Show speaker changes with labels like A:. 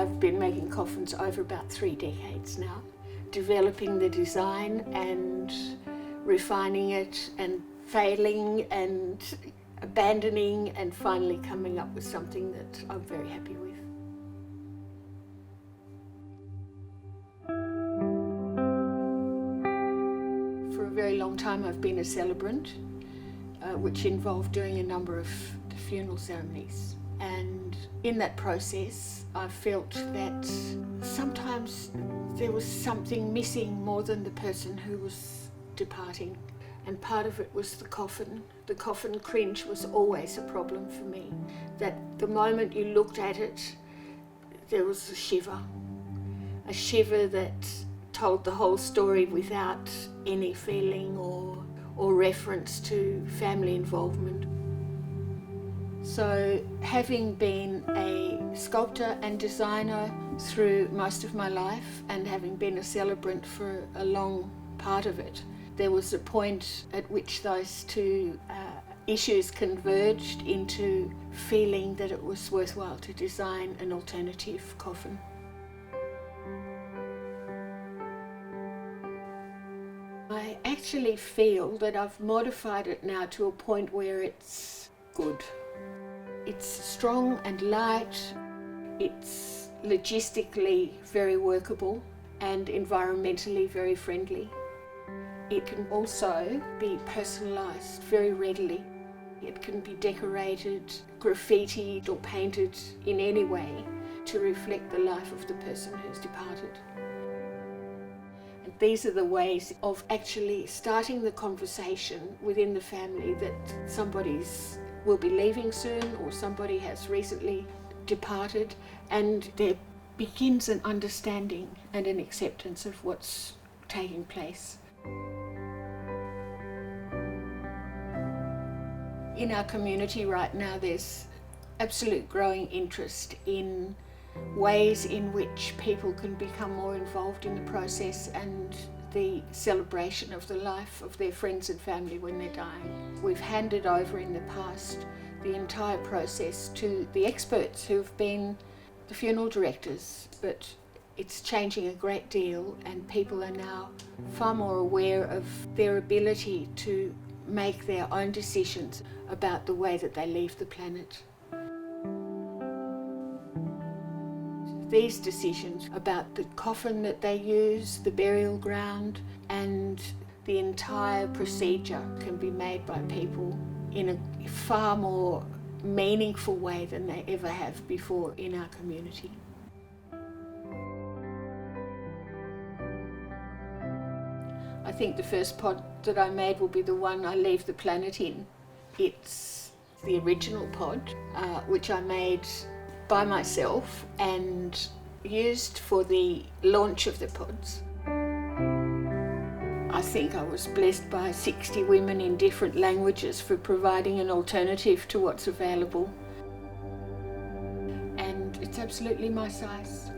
A: I've been making coffins over about 3 decades now, developing the design and refining it and failing and abandoning and finally coming up with something that I'm very happy with. For a very long time I've been a celebrant, which involved doing a number of the funeral ceremonies. And in that process, I felt that sometimes there was something missing more than the person who was departing. And part of it was the coffin. The coffin cringe was always a problem for me. That the moment you looked at it, there was a shiver that told the whole story without any feeling or reference to family involvement. So having been a sculptor and designer through most of my life and having been a celebrant for a long part of it, there was a point at which those two issues converged into feeling that it was worthwhile to design an alternative coffin. I actually feel that I've modified it now to a point where it's good. It's strong and light, it's logistically very workable and environmentally very friendly. It can also be personalised very readily. It can be decorated, graffitied or painted in any way to reflect the life of the person who's departed. And these are the ways of actually starting the conversation within the family that somebody's will be leaving soon or somebody has recently departed, and there begins an understanding and an acceptance of what's taking place. In our community right now, there's absolute growing interest in ways in which people can become more involved in the process and the celebration of the life of their friends and family when they're dying. We've handed over in the past the entire process to the experts who've been the funeral directors, but it's changing a great deal and people are now far more aware of their ability to make their own decisions about the way that they leave the planet. These decisions about the coffin that they use, the burial ground, and the entire procedure can be made by people in a far more meaningful way than they ever have before in our community. I think the first pod that I made will be the one I leave the planet in. It's the original pod, which I made by myself and used for the launch of the pods. I think I was blessed by 60 women in different languages for providing an alternative to what's available. And it's absolutely my size.